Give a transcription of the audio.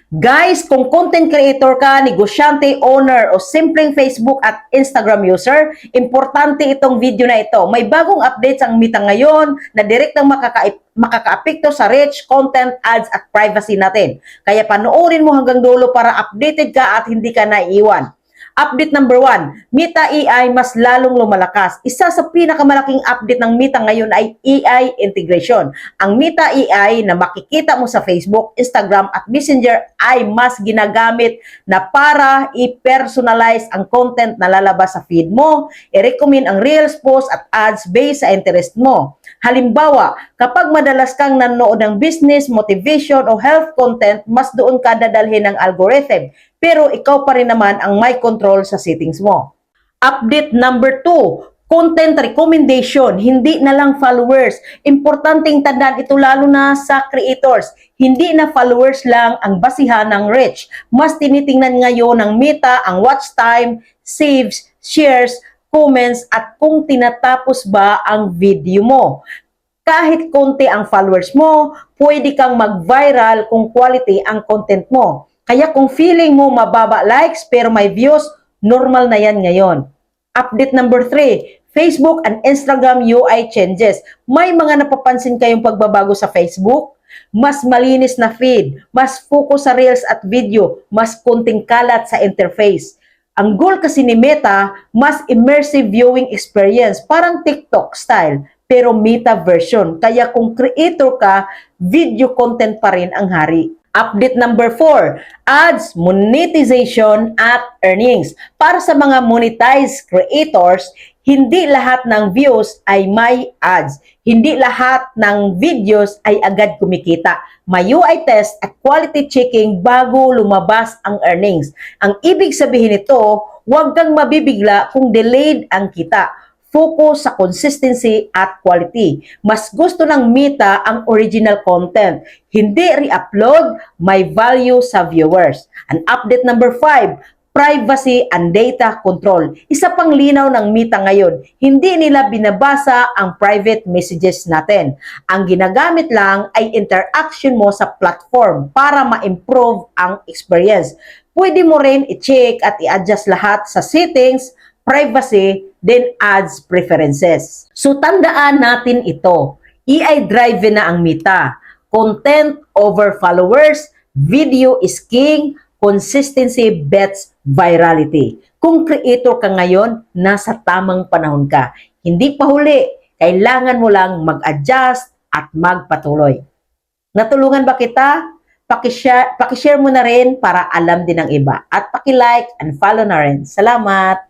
Guys, kung content creator ka, negosyante, owner, o simpleng Facebook at Instagram user, importante itong video na ito. May bagong updates ang Meta ngayon na direktang makakaapekto sa reach, content, ads at privacy natin. Kaya panoorin mo hanggang dulo para updated ka at hindi ka naiiwan. Update number 1, Meta AI mas lalong lumalakas. Isa sa pinakamalaking update ng Meta ngayon ay AI integration. Ang Meta AI na makikita mo sa Facebook, Instagram at Messenger ay mas ginagamit na para i-personalize ang content na lalabas sa feed mo, i-recommend ang Reels, post at ads based sa interest mo. Halimbawa, kapag madalas kang nanonood ng business, motivation o health content, mas doon ka dadalhin ng algorithm. Pero ikaw pa rin naman ang may control sa settings mo. Update number 2, content recommendation, hindi na lang followers. Importanteng tandaan ito lalo na sa creators. Hindi na followers lang ang basihan ng reach. Mas tinitingnan ngayon ng Meta ang watch time, saves, shares, comments at kung tinatapos ba ang video mo. Kahit konti ang followers mo, pwede kang mag-viral kung quality ang content mo. Kaya kung feeling mo mababa likes pero may views, normal na yan ngayon. Update number 3, Facebook and Instagram UI changes. May mga napapansin kayong pagbabago sa Facebook? Mas malinis na feed, mas focus sa Reels at video, mas konting kalat sa interface. Ang goal kasi ni Meta, mas immersive viewing experience, parang TikTok style, pero Meta version. Kaya kung creator ka, video content pa rin ang hari. Update number 4, ads, monetization at earnings. Para sa mga monetized creators, hindi lahat ng views ay may ads. Hindi lahat ng videos ay agad kumikita. May UI test at quality checking bago lumabas ang earnings. Ang ibig sabihin nito, huwag kang mabibigla kung delayed ang kita. Focus sa consistency at quality. Mas gusto ng Meta ang original content. Hindi re-upload, may value sa viewers. And update number 5, privacy and data control. Isa pang linaw ng Meta ngayon, hindi nila binabasa ang private messages natin. Ang ginagamit lang ay interaction mo sa platform para ma-improve ang experience. Pwede mo rin i-check at i-adjust lahat sa settings, privacy, then ads preferences. So tandaan natin ito, AI-driven na ang Meta. Content over followers, video is king, consistency beats virality. Kung creator ka ngayon, nasa tamang panahon ka. Hindi pa huli, kailangan mo lang mag-adjust at magpatuloy. Natulungan ba kita? Pakishare mo na rin para alam din ng iba. At paki-like and follow na rin. Salamat!